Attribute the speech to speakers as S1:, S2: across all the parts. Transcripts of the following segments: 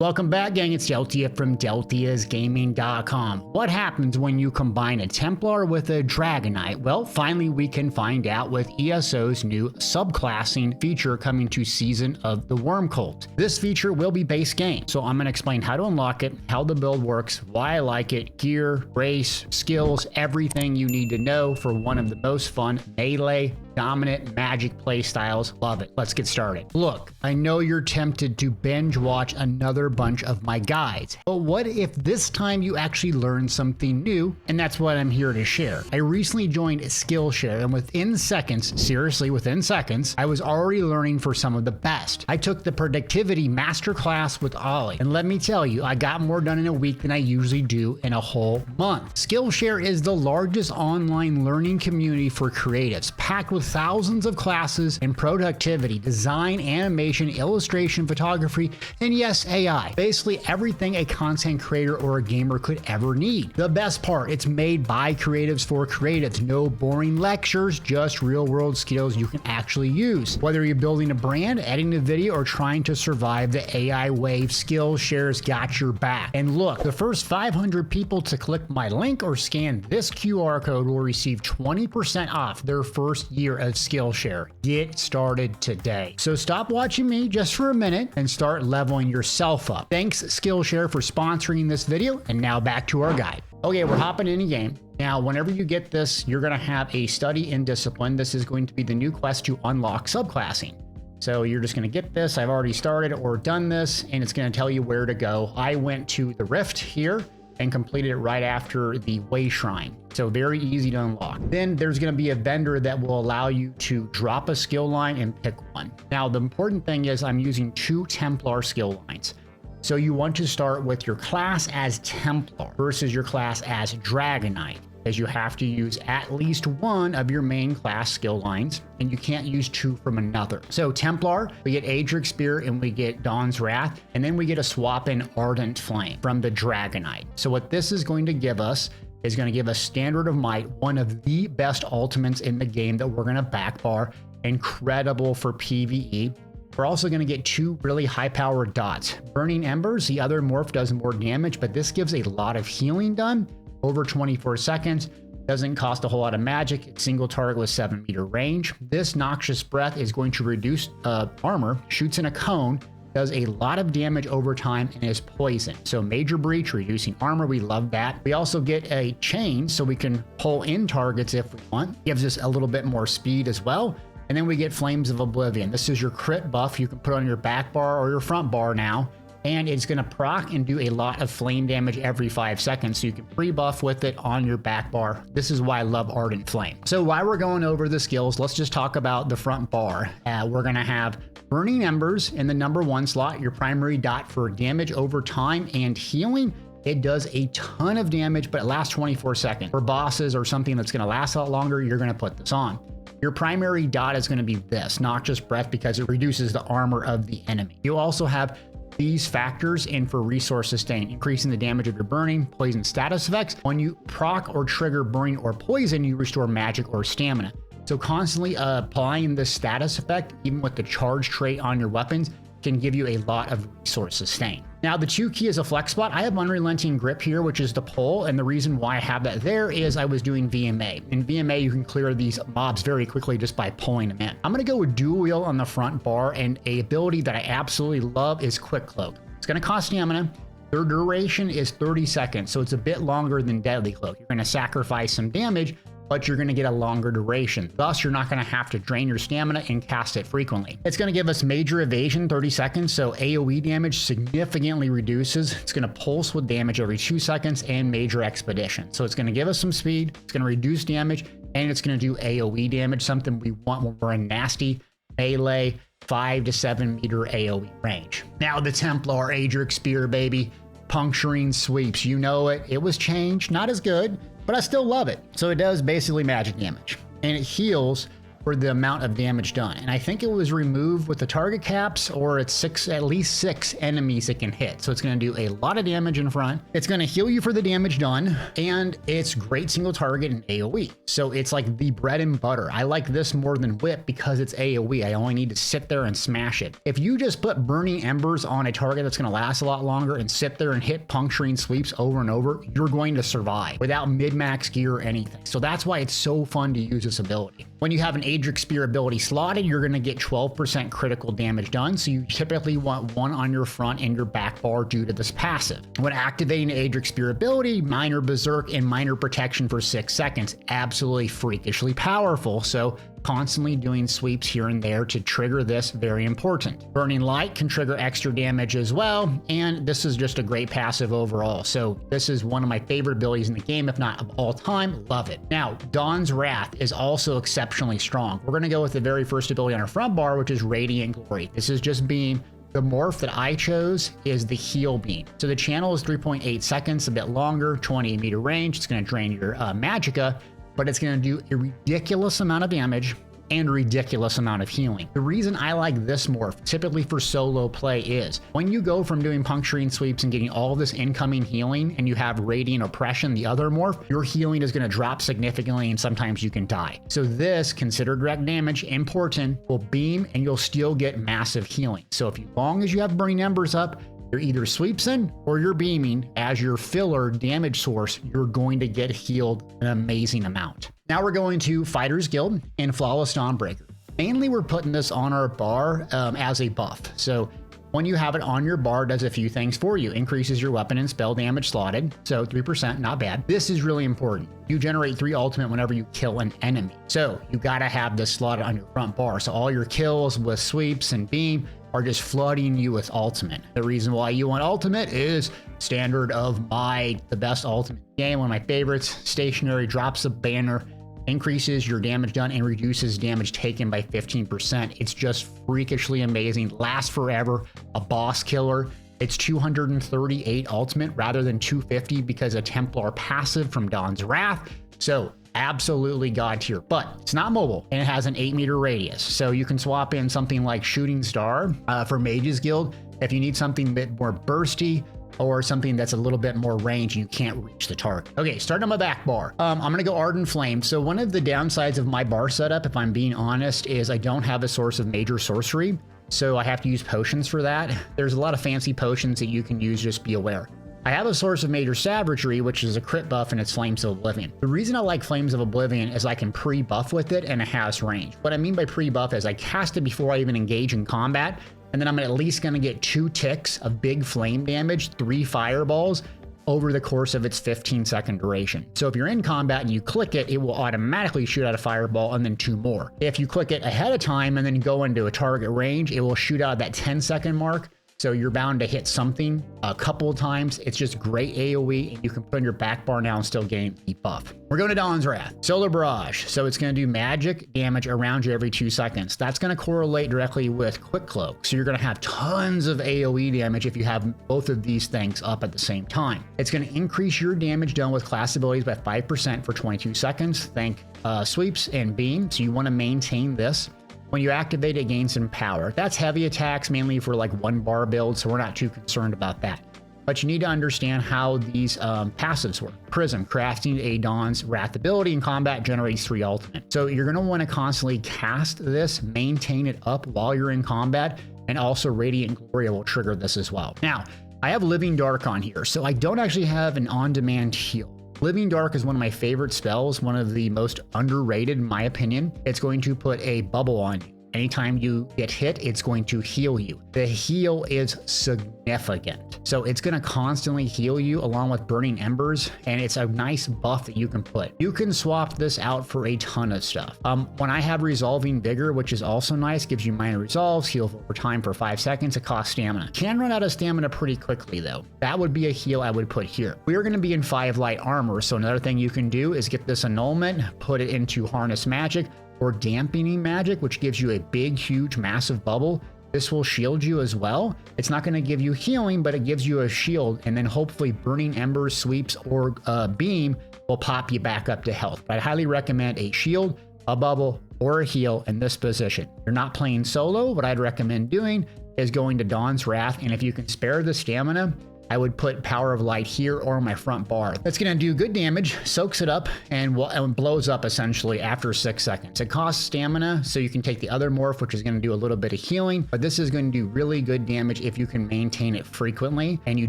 S1: Welcome back, gang. It's Deltia from Deltiasgaming.com. What happens when you combine a Templar with a Dragonknight? Well, finally we can find out with ESO's new subclassing feature coming to Season of the Worm Cult. This feature will be base game, so I'm going to explain how to unlock it, how the build works, why I like it, gear, race, skills, everything you need to know for one of the most fun melee dominant magic playstyles. Love it. Let's get started. Look, I know you're tempted to binge watch another bunch of my guides, but what if this time you actually learn something new? And that's what I'm here to share. I recently joined Skillshare, and within seconds, seriously within seconds, I was already learning for some of the best. I took the productivity masterclass with Ollie, and let me tell you, I got more done in a week than I usually do in a whole month. Skillshare is the largest online learning community for creatives, packed with thousands of classes in productivity, design, animation, illustration, photography, and yes, AI. Basically everything a content creator or a gamer could ever need. The best part, it's made by creatives for creatives. No boring lectures, just real world skills you can actually use. Whether you're building a brand, editing a video, or trying to survive the AI wave, Skillshare's got your back. And look, the first 500 people to click my link or scan this QR code will receive 20% off their first year of Skillshare. Get started today. So stop watching me just for a minute and start leveling yourself up. Thanks Skillshare for sponsoring this video, and now back to our guide. Okay, we're hopping in a game. Now, whenever you get this, you're going to have a study in discipline. This is going to be the new quest to unlock subclassing. So you're just going to get this. I've already started or done this, and it's going to tell you where to go. I went to the Rift here and completed it right after the Way Shrine. So very easy to unlock. Then there's going to be a vendor that will allow you to drop a skill line and pick one. Now, the important thing is I'm using 2 Templar skill lines. So you want to start with your class as Templar versus your class as Dragonknight, as you have to use at least one of your main class skill lines, and you can't use 2 from another. So Templar, we get Adric's Spear and we get Dawn's Wrath, and then we get a swap in Ardent Flame from the Dragonknight. So what this is going to give us is going to give us Standard of Might, one of the best ultimates in the game that we're going to backbar, incredible for PvE. We're also going to get 2 really high-powered dots. Burning Embers, the other morph does more damage, but this gives a lot of healing done over 24 seconds. Doesn't cost a whole lot of magic. It's single target with 7-meter range. This Noxious Breath is going to reduce armor, shoots in a cone, does a lot of damage over time, and is poison. So Major Breach, reducing armor, we love that. We also get a chain, so we can pull in targets if we want. Gives us a little bit more speed as well. And then we get Flames of Oblivion. This is your crit buff you can put on your back bar or your front bar now. And it's going to proc and do a lot of flame damage every 5 seconds, so you can pre-buff with it on your back bar. This is why I love Ardent Flame. So while we're going over the skills, let's just talk about the front bar. We're going to have Burning Embers in the number 1 slot, your primary dot for damage over time and healing. It does a ton of damage, but it lasts 24 seconds. For bosses or something that's going to last a lot longer, you're going to put this on. Your primary dot is going to be this, Noxious Breath, because it reduces the armor of the enemy. You'll also have these factors in for Resource Sustain, increasing the damage of your burning, poison status effects. When you proc or trigger burning or poison, you restore magic or stamina. So constantly applying this status effect, even with the charge trait on your weapons, can give you a lot of resource sustain. Now, the 2 key is a flex spot. I have Unrelenting Grip here, which is the pull, and the reason why I have that there is I was doing VMA. In VMA, you can clear these mobs very quickly just by pulling them in. I'm going to go with Dual Wheel on the front bar, and a ability that I absolutely love is Quick Cloak. It's going to cost stamina. Their duration is 30 seconds, so it's a bit longer than Deadly Cloak. You're going to sacrifice some damage, but you're going to get a longer duration. Thus, you're not going to have to drain your stamina and cast it frequently. It's going to give us Major Evasion, 30 seconds, so AoE damage significantly reduces. It's going to pulse with damage every 2 seconds, and Major Expedition. So it's going to give us some speed, it's going to reduce damage, and it's going to do AoE damage, something we want when we're in nasty melee 5 to 7 meter AoE range. Now the Templar Adric's Spear, baby. Puncturing sweeps, you know it. It was changed, not as good, but I still love it. So it does basically magic damage, and it heals for the amount of damage done. And I think it was removed with the target caps, or it's at least six enemies it can hit. So it's going to do a lot of damage in front. It's going to heal you for the damage done, and it's great single target and AoE. So it's like the bread and butter. I like this more than Whip because it's AoE. I only need to sit there and smash it. If you just put Burning Embers on a target that's going to last a lot longer and sit there and hit puncturing sweeps over and over, you're going to survive without mid-max gear or anything. So that's why it's so fun to use this ability. When you have an Aedric Spear ability slotted, you're going to get 12% critical damage done. So you typically want one on your front and your back bar due to this passive. When activating the Aedric Spear ability, Minor Berserk and Minor Protection for 6 seconds. Absolutely freakishly powerful. So constantly doing sweeps here and there to trigger this, very important. Burning Light can trigger extra damage as well, and this is just a great passive overall. So this is one of my favorite abilities in the game, if not of all time. Love it. Now, Dawn's Wrath is also exceptionally strong. We're going to go with the very first ability on our front bar, which is Radiant Glory. This is just Beam. The morph that I chose is the Heal Beam. So the channel is 3.8 seconds, a bit longer, 20 meter range. It's going to drain your magicka, but it's going to do a ridiculous amount of damage and a ridiculous amount of healing. The reason I like this morph, typically for solo play, is when you go from doing puncturing sweeps and getting all of this incoming healing and you have Radiant Oppression, the other morph, your healing is going to drop significantly and sometimes you can die. So this, considered direct damage, important, will beam and you'll still get massive healing. So as long as you have Burning Embers up, you're either sweepsing or you're beaming as your filler damage source, you're going to get healed an amazing amount. Now we're going to Fighters Guild and Flawless Dawnbreaker. Mainly we're putting this on our bar as a buff. So when you have it on your bar, it does a few things for you. Increases your weapon and spell damage slotted, so 3%, not bad. This is really important. You generate 3 ultimate whenever you kill an enemy. So you gotta have this slotted on your front bar. So all your kills with sweeps and beam are just flooding you with ultimate. The reason why you want ultimate is standard of the best ultimate game, one of my favorites. Stationary, drops a banner, increases your damage done and reduces damage taken by 15%. It's just freakishly amazing, lasts forever, a boss killer. It's 238 ultimate rather than 250 because of Templar passive from Dawn's Wrath. So absolutely god tier, but it's not mobile and it has an 8 meter radius. So you can swap in something like Shooting Star for Mages Guild if you need something a bit more bursty, or something that's a little bit more range and you can't reach the target. Okay, starting on my back bar. I'm gonna go Ardent Flame. So one of the downsides of my bar setup, if I'm being honest, is I don't have a source of major sorcery. So I have to use potions for that. There's a lot of fancy potions that you can use, just be aware. I have a source of major savagery, which is a crit buff, and it's Flames of Oblivion. The reason I like Flames of Oblivion is I can pre-buff with it and it has range. What I mean by pre-buff is I cast it before I even engage in combat, and then I'm at least going to get 2 ticks of big flame damage, 3 fireballs over the course of its 15-second duration. So if you're in combat and you click it, it will automatically shoot out a fireball and then 2 more. If you click it ahead of time and then go into a target range, it will shoot out that 10-second mark. So you're bound to hit something a couple of times. It's just great AoE, and you can put in your back bar now and still gain the buff. We're going to Dawn's Wrath. Solar Barrage. So it's going to do magic damage around you every 2 seconds. That's going to correlate directly with Quick Cloak. So you're going to have tons of AoE damage if you have both of these things up at the same time. It's going to increase your damage done with class abilities by 5% for 22 seconds. Think sweeps and beam. So you want to maintain this. When you activate it, gains some power. That's heavy attacks, mainly for like 1 bar build, so we're not too concerned about that. But you need to understand how these passives work. Prism, crafting a Dawn's Wrath ability in combat generates 3 ultimate. So you're going to want to constantly cast this, maintain it up while you're in combat, and also Radiant Glory will trigger this as well. Now, I have Living Dark on here, so I don't actually have an on-demand heal. Living Dark is one of my favorite spells, one of the most underrated in my opinion. It's going to put a bubble on you. Anytime you get hit, it's going to heal you. The heal is significant. So it's going to constantly heal you along with Burning Embers, and it's a nice buff that you can put. You can swap this out for a ton of stuff. When I have Resolving Vigor, which is also nice, gives you minor resolves, heal over time for 5 seconds, it costs stamina. Can run out of stamina pretty quickly though. That would be a heal I would put here. We're going to be in 5 light armor, so another thing you can do is get this annulment, put it into Harness Magic, or Dampening Magic, which gives you a big, huge, massive bubble. This will shield you as well. It's not going to give you healing, but it gives you a shield, and then hopefully Burning Embers, sweeps, or beam will pop you back up to health. But I highly recommend a shield, a bubble, or a heal in this position. If you're not playing solo, what I'd recommend doing is going to Dawn's Wrath, and if you can spare the stamina, I would put Power of Light here or my front bar. That's gonna do good damage, soaks it up, and blows up essentially after 6 seconds. It costs stamina, so you can take the other morph, which is gonna do a little bit of healing, but this is gonna do really good damage if you can maintain it frequently and you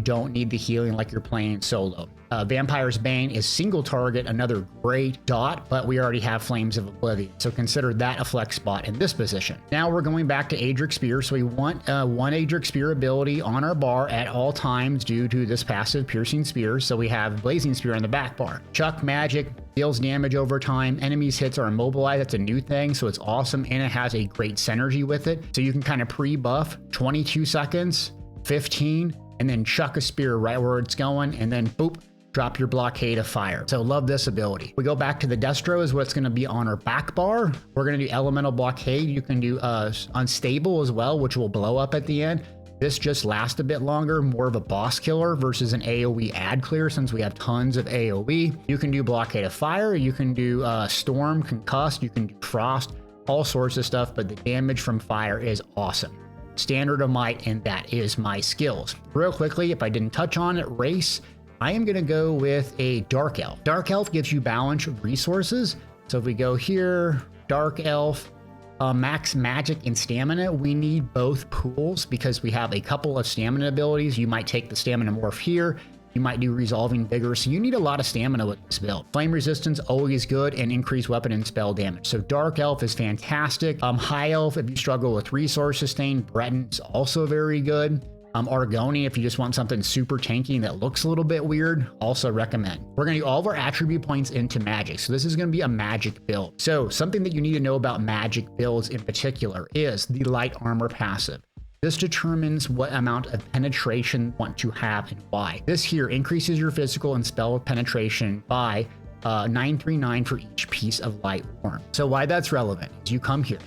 S1: don't need the healing like you're playing solo. Vampire's Bane is single target, another great dot, but we already have Flames of Oblivion, so consider that a flex spot in this position. Now we're going back to Adric Spear, so we want one Adric Spear ability on our bar at all times due to this passive Piercing Spear, so we have Blazing Spear on the back bar. Chuck Magic deals damage over time. Enemies hits are immobilized. That's a new thing, so it's awesome, and it has a great synergy with it, so you can kind of pre-buff 22 seconds, 15, and then chuck a spear right where it's going, and then boop, drop your blockade of fire. So love this ability. We go back to the Destro is what's going to be on our back bar. We're going to do Elemental Blockade. You can do Unstable as well, which will blow up at the end. This just lasts a bit longer, more of a boss killer versus an AoE ad clear since we have tons of AoE. You can do Blockade of Fire. You can do Storm, Concussed. You can do Frost, all sorts of stuff, but the damage from fire is awesome. Standard of Might, and that is my skills. Real quickly, if I didn't touch on it, race, I am going to go with a Dark Elf. Dark Elf gives you balance of resources. So if we go here, Dark Elf, max magic and stamina, we need both pools because we have a couple of stamina abilities. You might take the stamina morph here. You might do Resolving Vigor. So you need a lot of stamina with this build. Flame resistance, always good, and increased weapon and spell damage. So Dark Elf is fantastic. High Elf, if you struggle with resource sustain, Breton's also very good. Argoni, if you just want something super tanky and that looks a little bit weird, also recommend. We're going to do all of our attribute points into magic. So this is going to be a magic build. So something that you need to know about magic builds in particular is the light armor passive. This determines what amount of penetration you want to have and why. This here increases your physical and spell penetration by 939 for each piece of light warm. So why that's relevant is you come here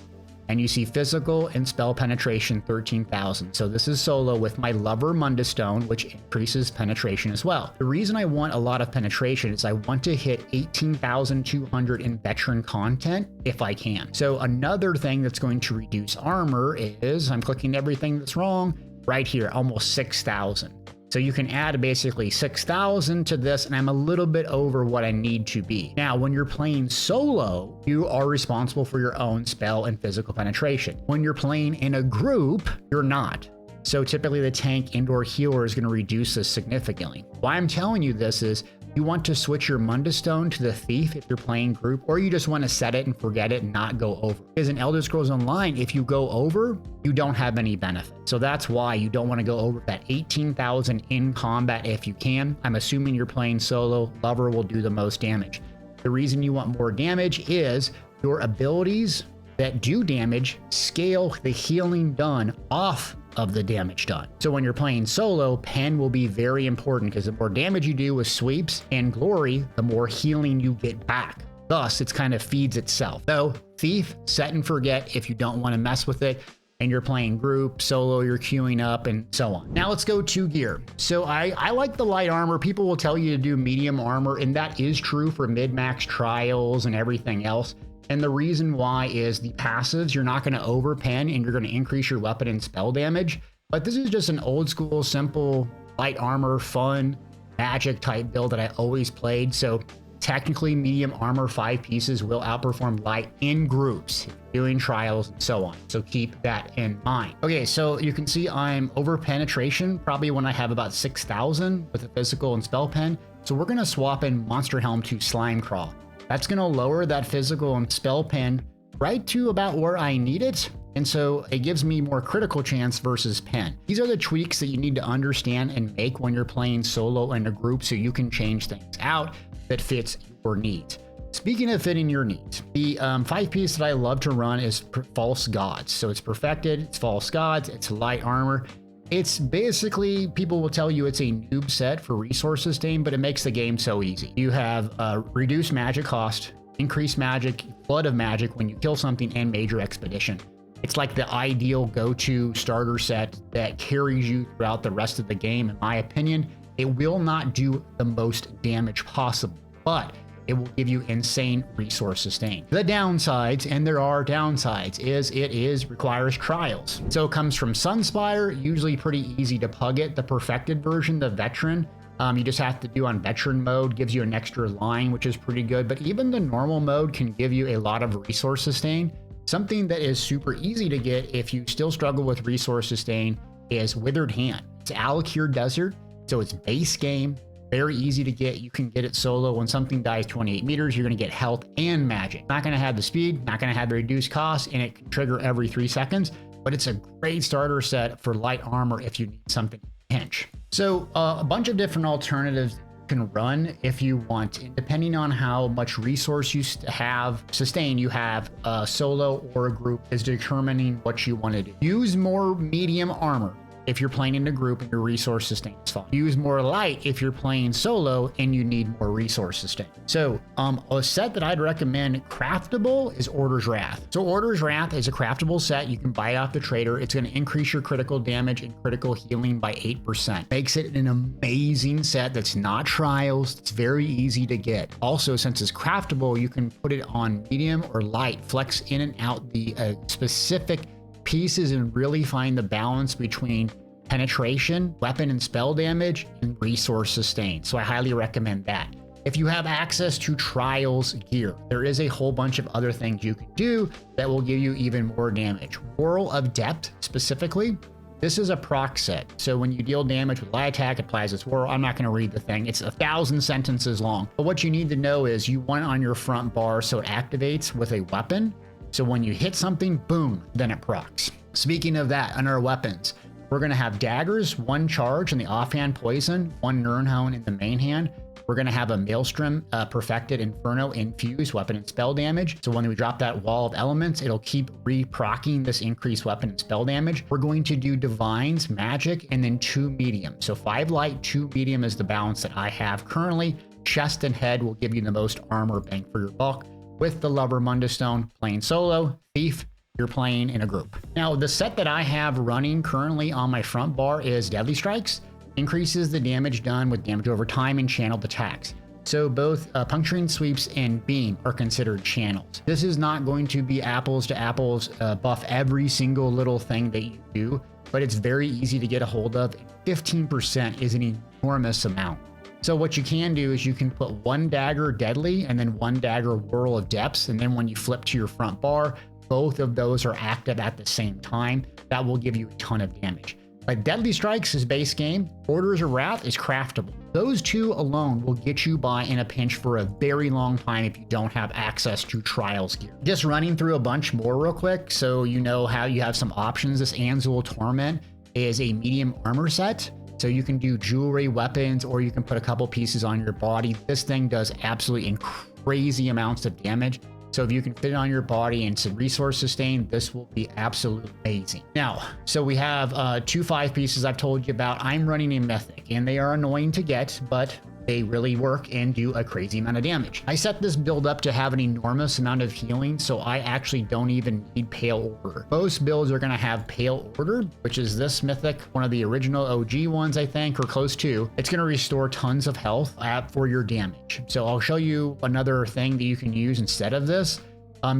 S1: and you see physical and spell penetration 13,000. So this is solo with my Lover Mundus Stone, which increases penetration as well. The reason I want a lot of penetration is I want to hit 18,200 in veteran content if I can. So another thing that's going to reduce armor is, I'm clicking everything that's wrong, right here, almost 6,000. So you can add basically 6,000 to this, and I'm a little bit over what I need to be. Now, when you're playing solo, you are responsible for your own spell and physical penetration. When you're playing in a group, you're not. So typically the tank and/or healer is going to reduce this significantly. Why I'm telling you this is you want to switch your Mundus Stone to the Thief if you're playing group, or you just want to set it and forget it and not go over. Because in Elder Scrolls Online, if you go over, you don't have any benefit. So that's why you don't want to go over that 18,000 in combat if you can. I'm assuming you're playing solo. Lover will do the most damage. The reason you want more damage is your abilities that do damage scale the healing done off of the damage done. So when you're playing solo, pen will be very important because the more damage you do with sweeps and glory, the more healing you get back. Thus, it kind of feeds itself. So Thief, set and forget if you don't want to mess with it and you're playing group, solo, you're queuing up, and so on. Now let's go to gear. So I like the light armor. People will tell you to do medium armor, and that is true for mid-max trials and everything else. And the reason why is the passives, you're not going to overpen and you're going to increase your weapon and spell damage. But this is just an old school, simple, light armor, fun, magic type build that I always played. So technically medium armor 5 pieces will outperform light in groups, doing trials and so on. So keep that in mind. Okay, so you can see I'm over penetration, probably when I have about 6,000 with a physical and spell pen. So we're going to swap in Monster Helm to Slime Crawl. That's going to lower that physical and spell pen right to about where I need it. And so it gives me more critical chance versus pen. These are the tweaks that you need to understand and make when you're playing solo in a group so you can change things out that fits your needs. Speaking of fitting your needs, the 5-piece that I love to run is False Gods. So it's perfected, it's False Gods, it's light armor. It's basically, people will tell you it's a noob set for resource sustain, but it makes the game so easy. You have reduced magic cost, increased magic, flood of magic when you kill something, and major expedition. It's like the ideal go-to starter set that carries you throughout the rest of the game. In my opinion, it will not do the most damage possible, but it will give you insane resource sustain. The downsides, and there are downsides, is it requires trials. So it comes from Sunspire, usually pretty easy to pug it. The perfected version, the veteran, you just have to do on veteran mode, gives you an extra line, which is pretty good. But even the normal mode can give you a lot of resource sustain. Something that is super easy to get if you still struggle with resource sustain is Withered Hand. It's Alakir Desert, so it's base game, very easy to get. You can get it solo. When something dies 28 meters, you're going to get health and magic. Not going to have the speed, not going to have the reduced cost, and it can trigger every 3 seconds, but it's a great starter set for light armor if you need something to pinch. So a bunch of different alternatives you can run if you want, and depending on how much resource you have sustain you have, solo or a group is determining what you want to do. Use more medium armor if you're playing in a group and your resource sustain is fine. Use more light if you're playing solo and you need more resource sustain. So a set that I'd recommend craftable is Order's Wrath. So Order's Wrath is a craftable set you can buy off the trader. It's going to increase your critical damage and critical healing by 8%. Makes it an amazing set that's not trials. It's very easy to get. Also, since it's craftable, you can put it on medium or light, flex in and out the specific pieces and really find the balance between penetration, weapon and spell damage, and resource sustain. So I highly recommend that. If you have access to trials gear, there is a whole bunch of other things you can do that will give you even more damage. Whirl of Depth specifically, this is a proc set. So when you deal damage with light attack, it applies its whirl. I'm not going to read the thing. It's 1,000 sentences long. But what you need to know is you want it on your front bar so it activates with a weapon. So when you hit something, boom, then it procs. Speaking of that, on our weapons, we're going to have daggers, 1 charge in the offhand poison, 1 Nirnhone in the main hand. We're going to have a Maelstrom Perfected Inferno infused weapon and spell damage. So when we drop that wall of elements, it'll keep re-procking this increased weapon and spell damage. We're going to do Divines, Magic, and then 2 medium. So 5 light, 2 medium is the balance that I have currently. Chest and head will give you the most armor bang for your buck. With the Lover Mundus Stone, playing solo, Thief, you're playing in a group. Now, the set that I have running currently on my front bar is Deadly Strikes. Increases the damage done with damage over time and channeled attacks. So both Puncturing Sweeps and Beam are considered channels. This is not going to be apples to apples buff every single little thing that you do, but it's very easy to get a hold of. 15% is an enormous amount. So what you can do is you can put 1 dagger Deadly and then 1 dagger Whirl of Depths. And then when you flip to your front bar, both of those are active at the same time. That will give you a ton of damage. But Deadly Strikes is base game. Orders of Wrath is craftable. Those 2 alone will get you by in a pinch for a very long time if you don't have access to trials gear. Just running through a bunch more real quick so you know how you have some options. This Anzul Torment is a medium armor set. So you can do jewelry, weapons, or you can put a couple pieces on your body. This thing does absolutely crazy amounts of damage. So if you can fit it on your body and some resource sustain, this will be absolutely amazing. Now, so we have 2 5 pieces I've told you about. I'm running a Mythic, and they are annoying to get, but they really work and do a crazy amount of damage. I set this build up to have an enormous amount of healing, so I actually don't even need Pale Order. Most builds are going to have Pale Order, which is this Mythic, one of the original OG ones, I think, or close to. It's going to restore tons of health for your damage. So I'll show you another thing that you can use instead of this,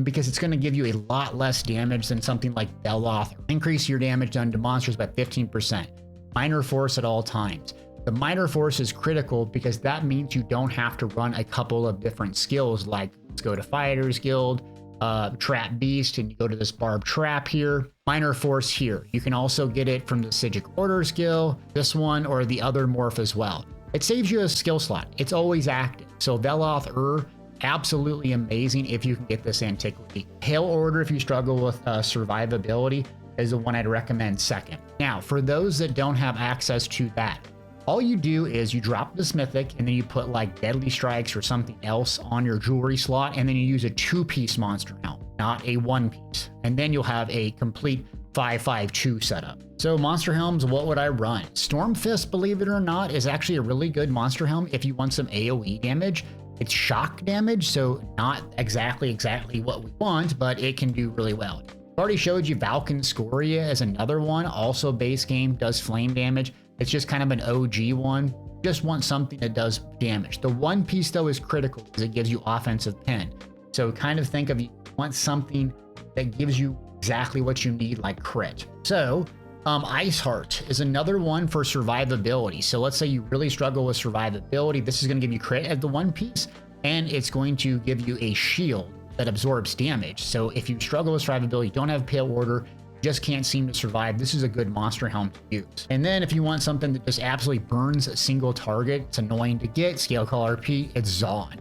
S1: because it's going to give you a lot less damage than something like Beloth. Increase your damage done to monsters by 15%. Minor Force at all times. The Minor Force is critical because that means you don't have to run a couple of different skills, like let's go to Fighters Guild, Trap Beast, and you go to this Barb Trap here. Minor Force here. You can also get it from the Psijic Order skill, this one, or the other morph as well. It saves you a skill slot. It's always active. So Veloth absolutely amazing if you can get this Antiquity. Pale Order, if you struggle with survivability, is the one I'd recommend second. Now, for those that don't have access to that, all you do is you drop this Mythic and then you put like Deadly Strikes or something else on your jewelry slot, and then you use a 2-piece Monster Helm, not a 1-piece. And then you'll have a complete 5-5-2 setup. So Monster Helms, what would I run? Stormfist, believe it or not, is actually a really good Monster Helm if you want some AoE damage. It's shock damage, so not exactly what we want, but it can do really well. I've already showed you Valken Scoria as another one, also base game, does flame damage. It's just kind of an OG one. just want something that does damage. The one piece though is critical because it gives you offensive pen. So kind of think of, you want something that gives you exactly what you need, like crit. So Ice Heart is another one for survivability. So let's say you really struggle with survivability. This is going to give you crit at the one piece, and it's going to give you a shield that absorbs damage. So if you struggle with survivability, don't have pale order, just can't seem to survive, this is a good monster helm to use. And then if you want something that just absolutely burns a single target, it's annoying to get, scale call RP, it's Zon.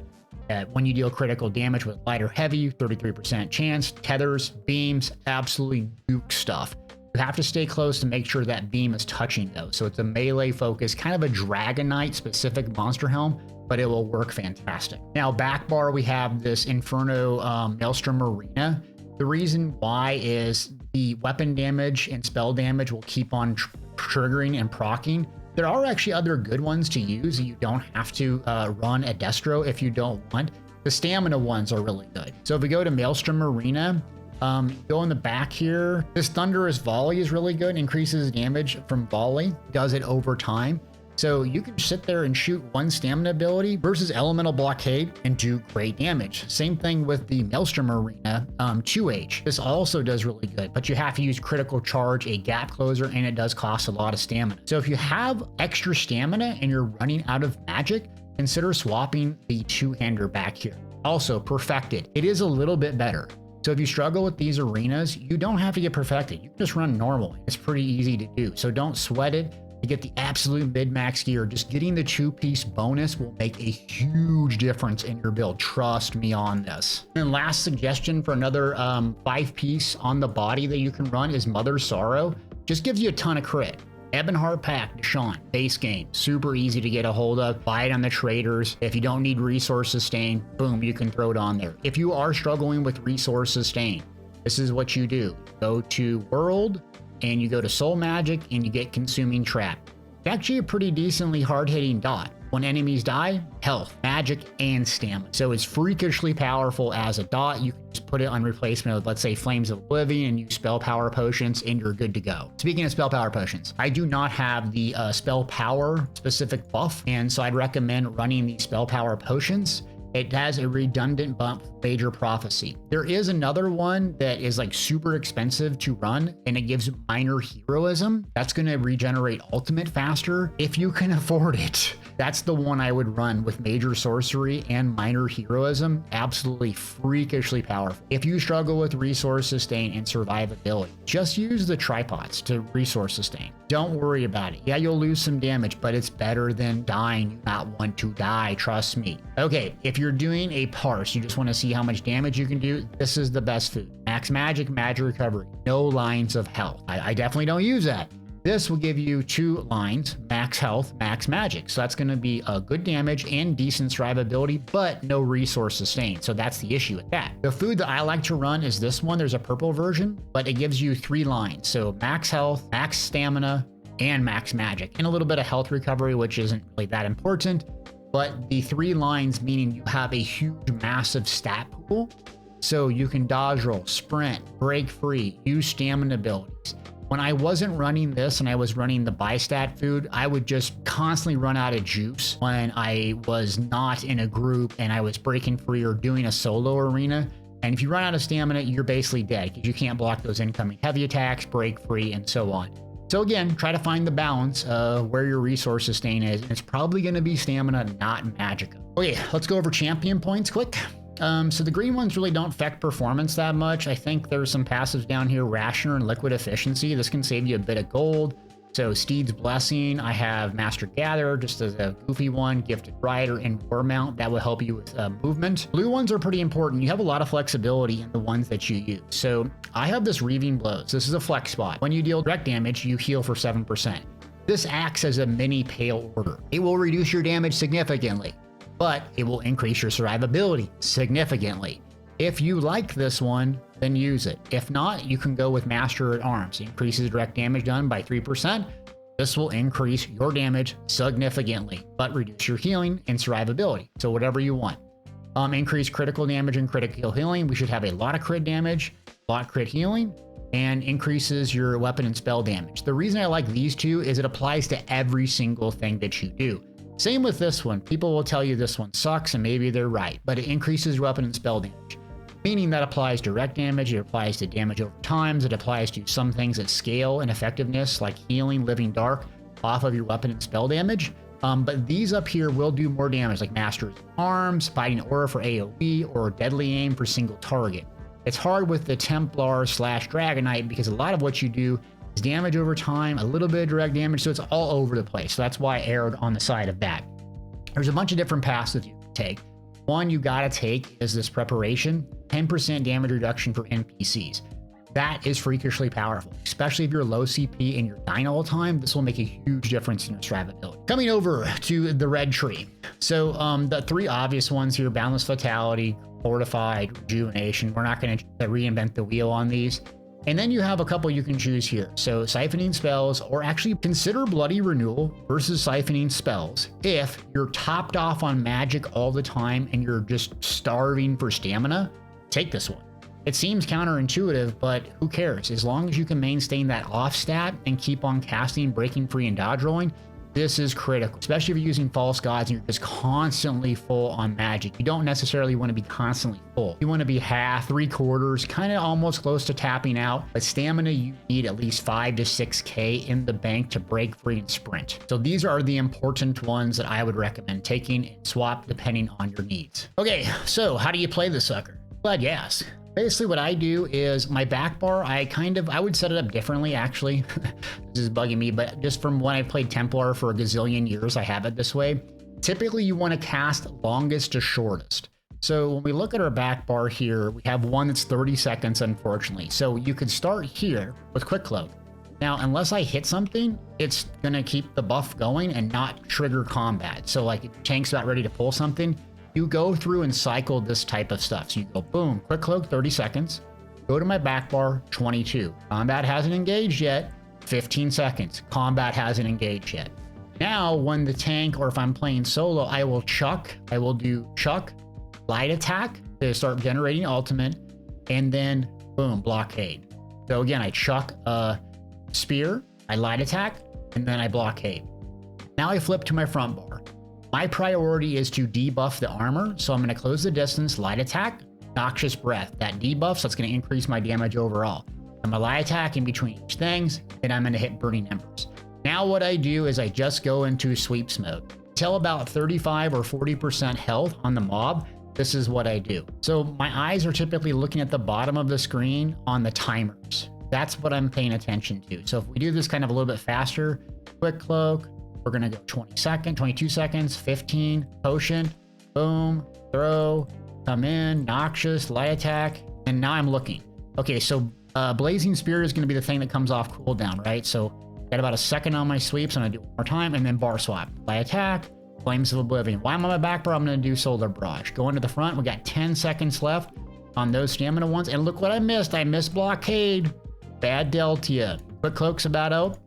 S1: When you deal critical damage with light or heavy, 33% chance, tethers, beams, absolutely nuke stuff. You have to stay close to make sure that beam is touching those. So it's a melee focus, kind of a Dragonknight specific monster helm, but it will work fantastic. Now back bar, we have this Inferno Maelstrom Arena. The reason why is the weapon damage and spell damage will keep on triggering and proccing. There are actually other good ones to use. You don't have to run a Destro if you don't want. The stamina ones are really good. So if we go to Maelstrom Arena, go in the back here. This Thunderous Volley is really good, increases damage from volley, does it over time. So you can sit there and shoot one stamina ability versus Elemental Blockade and do great damage. Same thing with the Maelstrom Arena 2H. This also does really good, but you have to use Critical Charge, a Gap Closer, and it does cost a lot of stamina. So if you have extra stamina and you're running out of magic, consider swapping the two-hander back here. Also, Perfected. It is a little bit better. So if you struggle with these arenas, you don't have to get Perfected. You can just run normal. It's pretty easy to do. So don't sweat it. To get the absolute mid-max gear, just getting the two-piece bonus will make a huge difference in your build. Trust me on this. And last suggestion for another 5-piece on the body that you can run is Mother's Sorrow. Just gives you a ton of crit. Ebonheart Pack, Deshaun, base game, super easy to get a hold of. Buy it on the traders. If you don't need resource sustain, boom, you can throw it on there. If you are struggling with resource sustain, this is what you do. Go to World, and you go to Soul Magic, and you get Consuming Trap. It's actually a pretty decently hard-hitting dot. When enemies die, health, magic, and stamina. So it's freakishly powerful as a dot. You can just put it on replacement of, let's say, Flames of Oblivion, and use Spell Power Potions, and you're good to go. Speaking of Spell Power Potions, I do not have the Spell Power specific buff, and so I'd recommend running the Spell Power Potions. It has a redundant bump, Major Prophecy. There is another one that is like super expensive to run, and it gives minor heroism. That's going to regenerate ultimate faster if you can afford it. That's the one I would run with Major Sorcery and minor heroism. Absolutely freakishly powerful. If you struggle with resource sustain and survivability, just use the tripods to resource sustain. Don't worry about it. Yeah, you'll lose some damage, but it's better than dying. You not want to die, trust me. Okay, if you're doing a parse, you just want to see how much damage you can do, this is the best food. Max Magic, Magic Recovery, no lines of health. I definitely don't use that. This will give you 2 lines, max health, max magic. So that's going to be a good damage and decent survivability, but no resource sustain. So that's the issue with that. The food that I like to run is this one. There's a purple version, but it gives you 3 lines. So max health, max stamina, and max magic, and a little bit of health recovery, which isn't really that important. But the 3 lines, meaning you have a huge, massive stat pool. So you can dodge roll, sprint, break free, use stamina abilities. When I wasn't running this and I was running the Bistat food, I would just constantly run out of juice when I was not in a group and I was breaking free or doing a solo arena. And if you run out of stamina, you're basically dead because you can't block those incoming heavy attacks, break free, and so on. So again, try to find the balance of where your resource sustain is. And it's probably going to be stamina, not magicka. Okay, let's go over champion points quick. So the green ones really don't affect performance that much. I think there's some passives down here, Rationer and Liquid Efficiency. This can save you a bit of gold. So Steed's Blessing, I have Master Gatherer, just as a goofy one, Gifted Rider, and War Mount. That will help you with movement. Blue ones are pretty important. You have a lot of flexibility in the ones that you use. So I have this Reaving Blows. This is a flex spot. When you deal direct damage, you heal for 7%. This acts as a mini Pale Order. It will reduce your damage significantly, but it will increase your survivability significantly. If you like this one, then use it. If not, you can go with Master at Arms. It increases direct damage done by 3%. This will increase your damage significantly, but reduce your healing and survivability. So whatever you want. Increase critical damage and critical healing. We should have a lot of crit damage, a lot of crit healing, and increases your weapon and spell damage. The reason I like these two is it applies to every single thing that you do. Same with this one. People will tell you this one sucks, and maybe they're right, but it increases your weapon and spell damage. Meaning that applies direct damage, it applies to damage over times, it applies to some things at scale and effectiveness, like healing, living dark, off of your weapon and spell damage. But these up here will do more damage, like Master's Arms, Fighting Aura for AoE, or Deadly Aim for single target. It's hard with the Templar / Dragonknight because a lot of what you do is damage over time, a little bit of direct damage, so it's all over the place. So that's why I erred on the side of that. There's a bunch of different paths that you can take. One you gotta take is this preparation, 10% damage reduction for NPCs. That is freakishly powerful, especially if you're low CP and you're dying all the time. This will make a huge difference in your survivability. Coming over to the red tree. So the three obvious ones here, Boundless Vitality, Fortified, Rejuvenation. We're not gonna reinvent the wheel on these. And then you have a couple you can choose here. So siphoning spells, or actually consider Bloody Renewal versus siphoning spells. If you're topped off on magic all the time and you're just starving for stamina, take this one. It seems counterintuitive, but who cares? As long as you can maintain that off stat and keep on casting, breaking free, and dodge rolling, this is critical, especially if you're using false gods and you're just constantly full on magic. You don't necessarily want to be constantly full. You want to be half, 3/4, kind of almost close to tapping out. But stamina, you need at least 5 to 6K in the bank to break free and sprint. So these are the important ones that I would recommend taking and swap depending on your needs. Okay, so how do you play this sucker? Glad you asked. Basically what I do is my back bar, I would set it up differently actually. This is bugging me, but just from when I played Templar for a gazillion years, I have it this way. Typically you want to cast longest to shortest. So when we look at our back bar here, we have one that's 30 seconds, unfortunately. So you could start here with Quick Cloak. Now, unless I hit something, it's gonna keep the buff going and not trigger combat. So like if tank's about ready to pull something, you go through and cycle this type of stuff. So you go boom, Quick Cloak, 30 seconds. Go to my back bar, 22. Combat hasn't engaged yet, 15 seconds. Combat hasn't engaged yet. Now, when the tank, or if I'm playing solo, I will do chuck, light attack to start generating ultimate, and then boom, blockade. So again, I chuck a spear, I light attack, and then I blockade. Now I flip to my front bar. My priority is to debuff the armor, so I'm going to close the distance, light attack, noxious breath. That debuff, so it's going to increase my damage overall. I'm going to light attack in between each things, then I'm going to hit burning embers. Now what I do is I just go into sweeps mode. Till about 35 or 40% health on the mob, this is what I do. So my eyes are typically looking at the bottom of the screen on the timers. That's what I'm paying attention to. So if we do this kind of a little bit faster, Quick Cloak, we're gonna go 22 seconds, 15, potion, boom, throw, come in, noxious, light attack, and now I'm looking. Okay, so blazing spear is gonna be the thing that comes off cooldown, right? So got about a second on my sweeps, I'm gonna do it one more time, and then bar swap. Light attack, Flames of Oblivion. While I'm on my back bar, I'm gonna do Solar Barrage. Going to the front, we got 10 seconds left on those stamina ones, and look what I missed. I missed blockade. Bad Deltia. Quick Cloak's about out.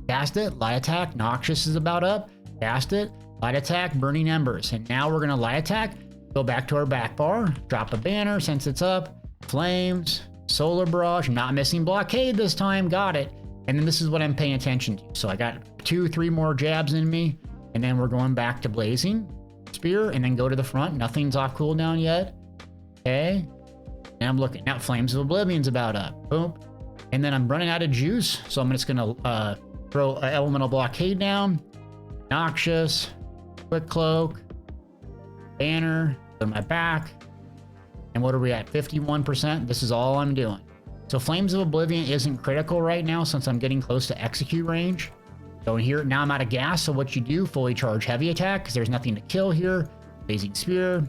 S1: Cast it, light attack, noxious is about up, cast it, light attack, burning embers. And now we're gonna light attack, go back to our back bar, drop a banner since it's up, flames, solar barrage, not missing blockade this time, got it. And then this is what I'm paying attention to. So I got 2-3 more jabs in me, and then we're going back to blazing, spear, and then go to the front, nothing's off cooldown yet. Okay, and I'm looking, now Flames of Oblivion's about up, boom. And then I'm running out of juice, so I'm just gonna throw an elemental blockade down, noxious, Quick Cloak, banner, on my back, and what are we at? 51%. This is all I'm doing. So Flames of Oblivion isn't critical right now since I'm getting close to execute range. So here, now I'm out of gas, so what you do, fully charge heavy attack, because there's nothing to kill here, blazing spear.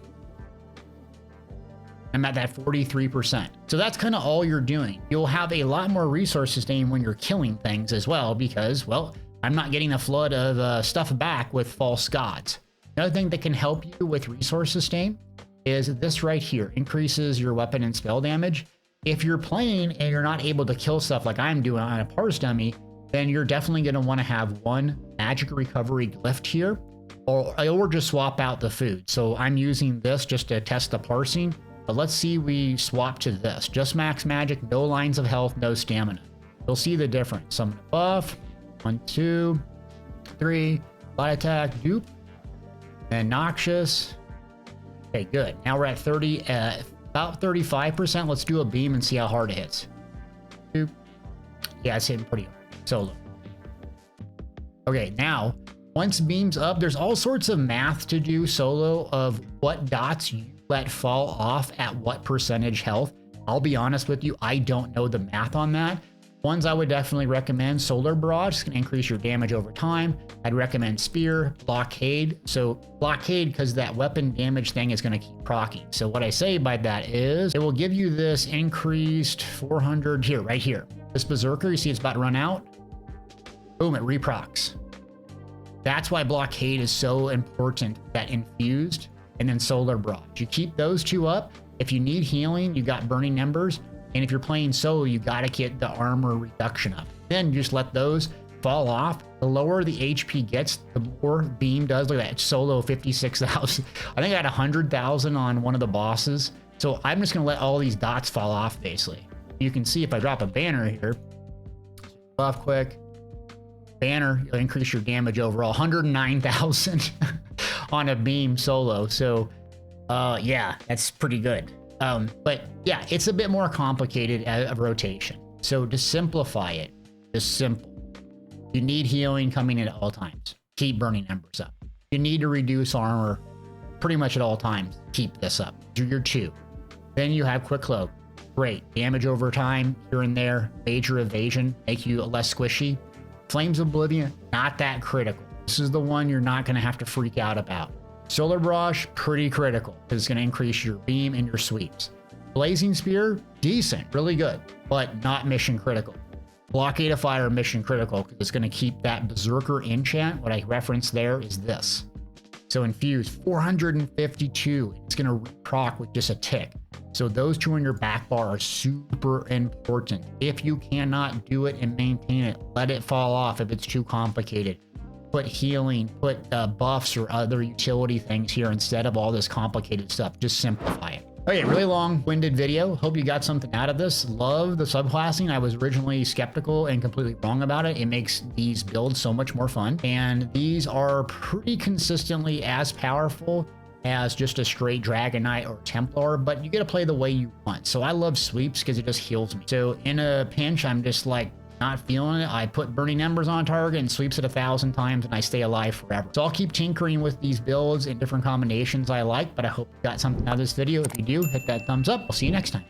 S1: I'm at that 43%. So that's kind of all you're doing. You'll have a lot more resource sustain when you're killing things as well, because, well, I'm not getting a flood of stuff back with false gods. Another thing that can help you with resource sustain is this right here, increases your weapon and spell damage. If you're playing and you're not able to kill stuff like I'm doing on a parse dummy, then you're definitely going to want to have one magic recovery glyph here, or just swap out the food. So I'm using this just to test the parsing. But let's see, we swap to this. Just max magic, no lines of health, no stamina. You'll see the difference. So I'm gonna buff, 1, 2, 3, light attack, dupe. And noxious. Okay, good. Now we're at 30, about 35%. Let's do a beam and see how hard it hits. Boop. Yeah, it's hitting pretty hard. Solo. Okay, now, once beam's up, there's all sorts of math to do solo of what dots you let fall off at what percentage health. I'll be honest with you, I don't know the math on that. Ones I would definitely recommend, Solar Barrage, it's going to increase your damage over time. I'd recommend Spear, Blockade. So Blockade, because that weapon damage thing is going to keep proccing. So what I say by that is, it will give you this increased 400 here, right here. This Berserker, you see it's about to run out. Boom, it reprocs. That's why Blockade is so important, that Infused and then Solar Barrage. You keep those two up. If you need healing, you got Burning Embers. And if you're playing solo, you gotta get the armor reduction up. Then just let those fall off. The lower the HP gets, the more beam does. Look at that, solo 56,000. I think I had 100,000 on one of the bosses. So I'm just gonna let all these dots fall off, basically. You can see if I drop a banner here, off quick, banner, you'll increase your damage overall, 109,000 on a beam solo. So yeah, that's pretty good. But yeah, it's a bit more complicated of rotation. So to simplify it, just simple. You need healing coming in at all times. Keep Burning Embers up. You need to reduce armor pretty much at all times. Keep this up. Do your 2. Then you have Quick Cloak. Great. Damage over time here and there. Major Evasion. Make you less squishy. Flames of Oblivion. Not that critical. This is the one you're not going to have to freak out about. Solar Barrage, pretty critical, because it's going to increase your beam and your sweeps. Blazing Spear, decent, really good, but not mission critical. Blockade of Fire, mission critical, because it's going to keep that Berserker enchant. What I referenced there is this. So Infuse, 452. It's going to proc with just a tick. So those two on your back bar are super important. If you cannot do it and maintain it, let it fall off if it's too complicated. Put healing, put buffs or other utility things here instead of all this complicated stuff. Just simplify it. Okay, really long-winded video. Hope you got something out of this. Love the subclassing. I was originally skeptical and completely wrong about it. It makes these builds so much more fun. And these are pretty consistently as powerful as just a straight Dragonknight or Templar, but you get to play the way you want. So I love sweeps because it just heals me. So in a pinch, I'm just like, not feeling it, I put Burning Embers on target and sweeps it 1,000 times and I stay alive forever. So I'll keep tinkering with these builds in different combinations I like, but I hope you got something out of this video. If you do, hit that thumbs up. I'll see you next time.